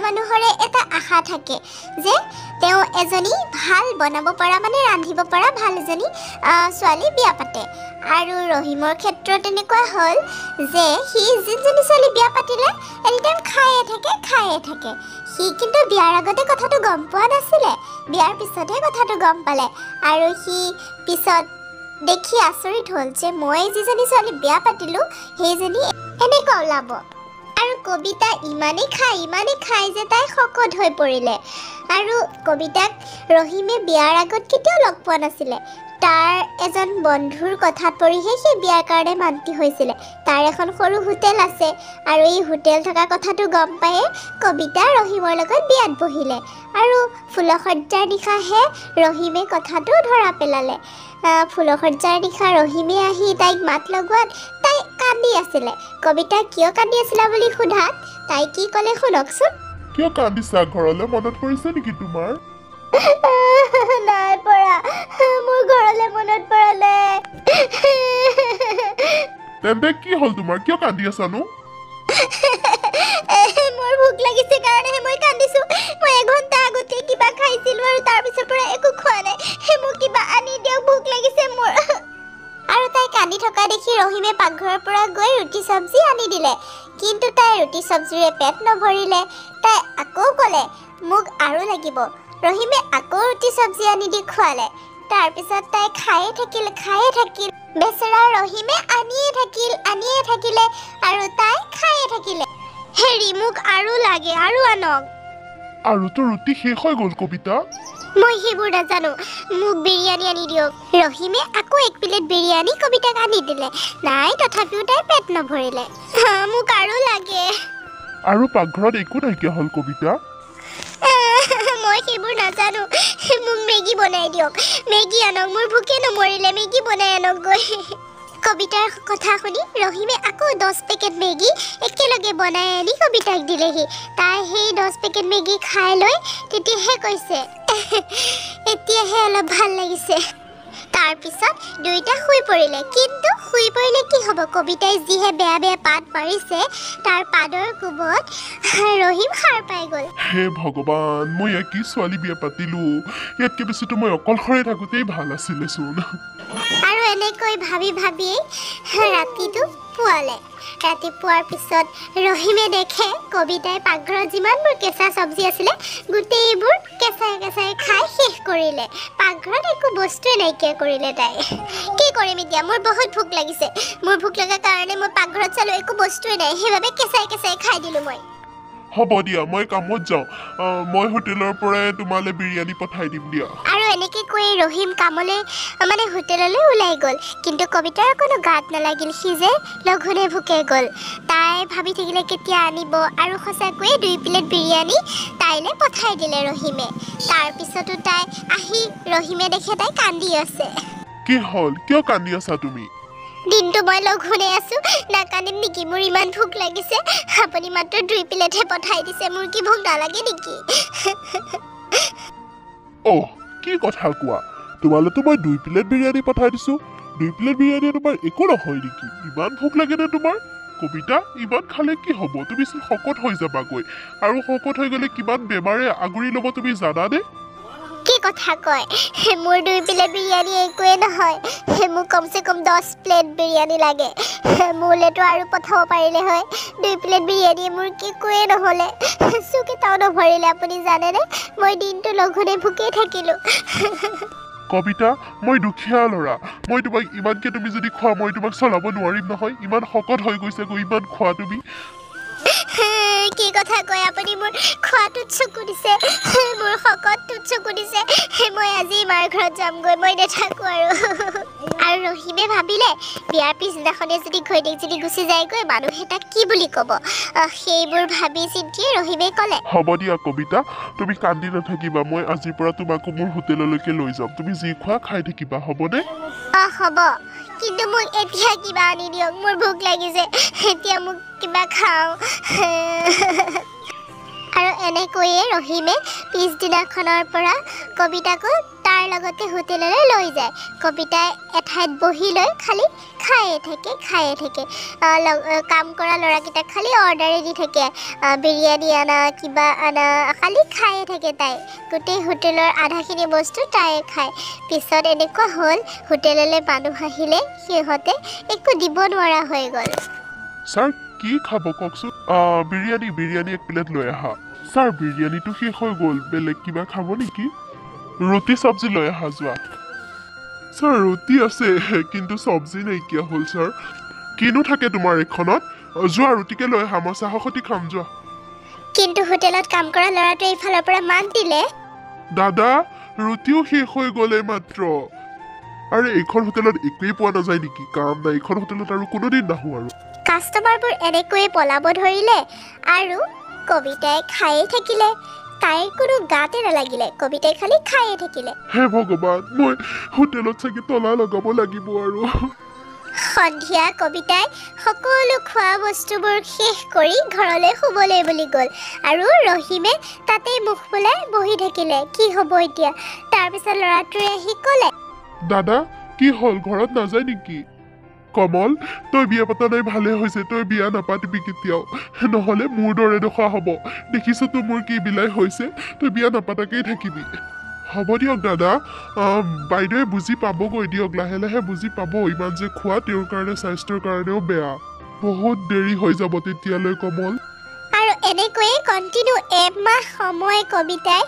মানুহৰে এটা আশা থাকে যে তেওঁ এজনী ভাল বনাব পৰা মানে ৰান্ধিব পৰা ভাল এজনী ছোৱালী বিয়া পাতে আৰু ৰহিমৰ ক্ষেত্ৰত এনেকুৱা হ'ল যে সি যিজনী ছোৱালী বিয়া পাতিলে এনিটাইম খায়ে থাকে সি কিন্তু বিয়াৰ আগতে কথাটো গম পোৱা নাছিলে বিয়াৰ পিছতহে কথাটো গম পালে আৰু সি পিছত দেখি আচৰিত হ'ল যে মই যিজনী ছোৱালী বিয়া পাতিলোঁ সেইজনী এনেকুৱা ওলাব আৰু কবিতা ইমানেই খায় যে তাই শকত হৈ পৰিলে আৰু কবিতাক ৰহিমে বিয়াৰ আগত কেতিয়াও লগ পোৱা নাছিলে তাৰ এজন বন্ধুৰ কথাত পৰিহে সি বিয়াৰ কাৰণে মান্তি হৈছিলে তাৰ এখন সৰু হোটেল আছে আৰু এই হোটেল থকা কথাটো গম পায়ে কবিতা ৰহিমৰ লগত বিয়াত বহিলে আৰু ফুলসজ্জাৰ নিশাহে ৰহিমে কথাটো ধৰা পেলালে ফুলসজ্জাৰ নিশা ৰহিমে আহি তাইক মাত লগোৱাত তাই কান্দি আছিলে কবিতা কিয় কান্দি আছিলা বুলি সোধাত তাই কি ক'লে শুনকচোন কিয় কান্দিছা ঘৰলৈ মনত পৰিছে নেকি তোমাৰ নাই পৰা মোৰ ঘৰলৈ মনত পৰালে তেন্তে কি হ'ল তোমাৰ কিয় কান্দি আছানো মোৰ ভোক লাগিছে কাৰণেহে মই কান্দিছো মই এঘণ্টা আগতে কিবা খাইছিলো আৰু তাৰ পিছৰ পৰা একো খোৱা নাই মোক কিবা আনি দিয়ক ভোক লাগিছে মোৰ আৰু তাই কান্দি থকা দেখি ৰহিমে পাকঘৰৰ পৰা গৈ ৰুটি চব্জি আনি দিলে কিন্তু তাই ৰুটি চব্জিৰে পেট নভৰিলে তাই আকৌ ক'লে মোক আৰু লাগিব ৰহিমে আকৌ ৰুটি চব্জি আনি দি খুৱালে তাৰপিছত তাই খায়ে থাকিল বেচেৰা ৰহিমে আনিয়ে থাকিলে আৰু তাই খায়ে থাকিলে হেৰি মোক আৰু লাগে আৰু আনক আৰু তো ৰুটি শেষ হৈ গ'ল কবিতা মই সেইবোৰ নাজানো মোক বিৰিয়ানী আনি দিয়ক ৰহিমে আকৌ এক প্লেট বিৰিয়ানী কবিতাক আনি দিলে নাই তথাপিও তাই পেট নভৰিলে মোক আৰু লাগে আৰু পাকঘৰত একো নাইকিয়া হ'ল কবিতা মই সেইবোৰ নাজানো মোক মেগী বনাই দিয়ক মেগী আনক মোৰ ভোকে নমৰিলে মেগী বনাই আনক গৈ কবিতাৰ কথা শুনি ৰহিমে আকৌ 10 পেকেট মেগী একেলগে বনাই আনি কবিতাক দিলেহি তাই সেই 10 পেকেট মেগী খাই লৈ তেতিয়াহে কৈছে এতিয়াহে অলপ ভাল লাগিছে তাৰপিছত দুইটা শুই পৰিলে কিন্তু শুই পৰিলে কি হ'ব কবিতাই যিহে বেয়া পাত মাৰিছে তাৰ পাদৰ কোবত ৰহিম সাৰ পাই গ'ল হে ভগৱান মই কি ছোৱালী বিয়া পাতিলো ইয়াতকে বেছিতো মই অকলশৰে থাকোঁতেই ভাল আছিলে চোন আৰু এনেকৈ ভাবিয়েই ৰাতিটো পুৱালে ৰাতিপুৱাৰ পিছত ৰহিমে দেখে কবিতাই পাকঘৰত যিমানবোৰ কেঁচা চব্জি আছিলে গোটেইবোৰ কেঁচাই খাই শেষ কৰিলে পাকঘৰত একো বস্তুৱে নাইকিয়া কৰিলে তাই কি কৰিম এতিয়া মোৰ বহুত ভোক লাগিছে মোৰ ভোক লগা কাৰণে মই পাকঘৰত চালো একো বস্তুৱে নাই সেইবাবে কেঁচাই খাই দিলো মই হ'ব দিয়া মই কামত যাওঁ মই হোটেলৰ পৰাই তোমালৈ বিৰিয়ানী পঠাই দিম দিয়া আৰু এনেকৈ কৈ ৰহিম কামলৈ মানে হোটেললৈ ওলাই গ'ল কিন্তু কবিতাৰ কোনো গাত নালাগিল সি যে লঘোণে ভোকে গ'ল তাই ভাবি থাকিলে কেতিয়া আনিব আৰু সঁচাকৈয়ে 2 প্লেট বিৰিয়ানী তাইলৈ পঠাই দিলে ৰহিমে তাৰপিছতো তাই আহি ৰহিমে দেখে তাই কান্দি আছে কি হ'ল কিয় কান্দি আছা তুমি দিনটো মই লঘোণে আছো নাকান্দিম নেকি মোৰ ইমান ভোক লাগিছে আপুনি মাত্ৰ 2 প্লেটহে পঠাই দিছে মোৰ কি ভোক নালাগে নেকি কি কথা কোৱা তোমালৈতো মই 2 প্লেট বিৰিয়ানী পঠাই দিছো 2 প্লেট বিৰিয়ানী তোমাৰ একো নহয় নেকি ইমান ভোক লাগে নে তোমাৰ কবিতা ইমান খালে কি হ'ব তুমি শকত হৈ যাবাগৈ আৰু শকত হৈ গ'লে কিমান বেমাৰে আগুৰি ল'ব তুমি জানানে কি কথা কয় মোৰ 2 প্লেট বিৰিয়ানী একোৱে নহয় মোক কমসে কম 10 প্লেট বিৰিয়ানী লাগে মোলেতো আৰু পঠাব পাৰিলে হয় 2 প্লেট বিৰিয়ানী মোৰ একোৱে নহ'লে চুকেটাও নভৰিলে আপুনি জানেনে মই দিনটো লঘোণে ভোকে থাকিলোঁ কবিতা মই দুখীয়া ল'ৰা মই তোমাক ইমানকে তুমি যদি খোৱা মই তোমাক চলাব নোৱাৰিম নহয় ইমান শকত হৈ গৈছে ইমান খোৱা তুমি কি কথা কয় আপুনি মোৰ খোৱাটোত চকু দিছে মোৰ শকতটোত চকু দিছে মই আজি মাৰ ঘৰত যামগৈ মই নাথাকোঁ আৰু ৰহিমে ভাবিলে বিয়াৰ পিছদিনাখনে যদি ঘৈণীয়েক যদি গুচি যায়গৈ মানুহে তাক কি বুলি ক'ব সেইবোৰ ভাবি চিন্তি ৰহিমে ক'লে হ'ব দিয়া কবিতা তুমি কান্দি নাথাকিবা মই আজিৰ পৰা তোমাকো মোৰ হোটেললৈকে লৈ যাম তুমি যি খোৱা খাই থাকিবা হ'বনে হ'ব কিন্তু মোক এতিয়া কিবা আনি দিয়ক মোৰ ভোক লাগিছে এতিয়া মোক কিবা খাওঁ আৰু এনেকৈয়ে ৰহিমে পিছদিনাখনৰ পৰা কবিতাকো তাৰ লগতে হোটেললৈ লৈ যায় কবিতাই এঠাইত বহি লৈ খালি খায়ে থাকে কাম কৰা ল'ৰাকেইটাক খালি অৰ্ডাৰে দি থাকে বিৰিয়ানী আনা কিবা আনা খালি খায়ে থাকে তাই গোটেই হোটেলৰ আধাখিনি বস্তু তাইয়ে খায় পিছত এনেকুৱা হ'ল হোটেললৈ মানুহ আহিলে সিহঁতে একো দিব নোৱাৰা হৈ গ'ল স্যাৰ কি খাব কওকচোন বিৰিয়ানী এক প্লেট লৈ আহা স্যাৰ বিৰিয়ানীটো শেষ হৈ গ'ল বেলেগ কিবা খাব নেকি ৰুটি চব্জি লৈ আহা যোৱা স্যাৰ ৰুটি আছে কিন্তু চব্জি নাইকিয়া হ'ল স্যাৰ কিনো থাকে তোমাৰ এখনত যোৱা ৰুটিকে লৈ আহা মই চাহৰ সৈতে খাম যোৱা কিন্তু হোটেলত কাম কৰা ল'ৰাটোৱে ইফালৰ পৰা মাত দিলে দাদা ৰুটিও শেষ হৈ গ'লে মাত্ৰ আৰে এইখন হোটেলত একোৱেই পোৱা নাযায় নেকি কাম নাই এইখন হোটেলত আৰু কোনোদিন নাহোঁ আৰু কাষ্টমাৰবোৰ এনেকৈয়ে পলাব ধৰিলে আৰু কবিতাই খায়ে থাকিলে তাইৰ কোনো গাতে নালাগিলে কবিতাই খালি খায়ে থাকিলে হে ভগৱান মই হোটেলত চাগে তলা লগাব লাগিব আৰু সন্ধিয়া কবিতাই সকলো খোৱা বস্তুবোৰ শেষ কৰি ঘৰলৈ শুবলৈ বুলি গ'ল আৰু ৰহিমে তাতেই মুখ ফুলাই বহি থাকিলে কি হ'ব এতিয়া তাৰপিছত ল'ৰাটোৱে আহি ক'লে দাদা কি হ'ল ঘৰত নাযায় নেকি কমল তই বিয়া পতা নাই ভালে হৈছে তই বিয়া নাপাতিবি কেতিয়াও নহ'লে মোৰ দৰে দশা হ'ব দেখিছতো মোৰ কি বিলাই হৈছে তই বিয়া নাপাতাকেই থাকিবি হ'ব দিয়ক দাদা বাইদেৱে বুজি পাবগৈ দিয়ক লাহে লাহে বুজি পাব ইমান যে খোৱা তেওঁৰ কাৰণে স্বাস্থ্যৰ কাৰণেও বেয়া বহুত দেৰি হৈ যাব তেতিয়ালৈ কমল আৰু এনেকৈয়ে কণ্টিনিউ এমাহ সময় কবিতাই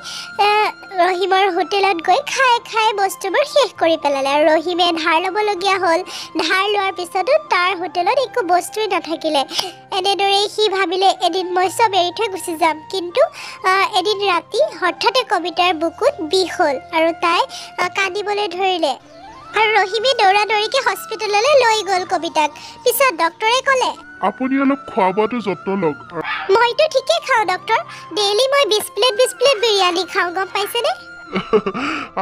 ৰহিমৰ হোটেলত গৈ খাই বস্তুবোৰ শেষ কৰি পেলালে আৰু ৰহিমে ধাৰ ল'বলগীয়া হ'ল ধাৰ লোৱাৰ পিছতো তাৰ হোটেলত একো বস্তুৱেই নাথাকিলে এনেদৰেই সি ভাবিলে এদিন মই চব এৰি থৈ গুচি যাম কিন্তু এদিন ৰাতি হঠাতে কবিতাৰ বুকুত বিষ হ'ল আৰু তাই কান্দিবলৈ ধৰিলে আৰু ৰহিমে দৌৰাদৌৰিকৈ হস্পিটেললৈ লৈ গ'ল কবিতাক পিছত ডক্টৰে ক'লে আপুনি অলপ খোৱা বোৱাটো যত্ন লওক মইতো ঠিকেই খাওঁ ডক্টৰ ডেইলি মই 20 প্লেট বিৰিয়ানী খাওঁ গম পাইছেনে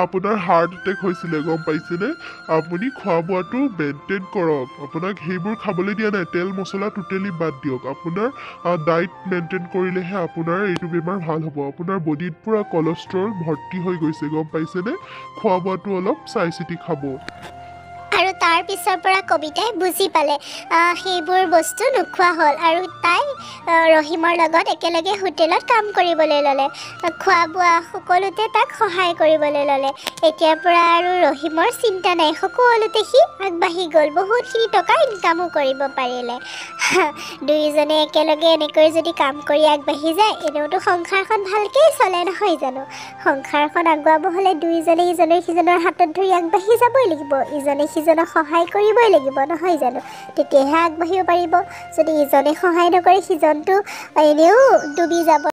আপোনাৰ হাৰ্ট এটেক হৈছিলে গম পাইছেনে আপুনি খোৱা বোৱাটো মেইনটেইন কৰক আপোনাক সেইবোৰ খাবলৈ দিয়া নাই তেল মছলা টোটেলি বাদ দিয়ক আপোনাৰ ডায়েট মেইনটেইন কৰিলেহে আপোনাৰ এইটো বেমাৰ ভাল হ'ব আপোনাৰ বডিত পুৰা কলেষ্ট্ৰল ভৰ্তি হৈ গৈছে গম পাইছেনে খোৱা বোৱাটো অলপ চাই চিতি খাব আৰু তাৰ পিছৰ পৰা কবিতাই বুজি পালে সেইবোৰ বস্তু নোখোৱা হ'ল আৰু তাই ৰহিমৰ লগত একেলগে হোটেলত কাম কৰিবলৈ ল'লে খোৱা বোৱা সকলোতে তাক সহায় কৰিবলৈ ল'লে এতিয়াৰ পৰা আৰু ৰহিমৰ চিন্তা নাই সকলোতে সি আগবাঢ়ি গ'ল বহুতখিনি টকা ইনকামো কৰিব পাৰিলে দুয়োজনে একেলগে এনেকৈ যদি কাম কৰি আগবাঢ়ি যায় এনেওতো সংসাৰখন ভালকৈ চলে নহয় জানো সংসাৰখন আগুৱাব হ'লে দুয়োজনে ইজনে সিজনৰ হাতত ধৰি আগবাঢ়ি যাবই লাগিব ইজনে সিজনক সহায় কৰিবই লাগিব নহয় জানো তেতিয়াহে আগবাঢ়িব পাৰিব যদি ইজনে সহায় নকৰে সিজনটো এনেও ডুবি যাব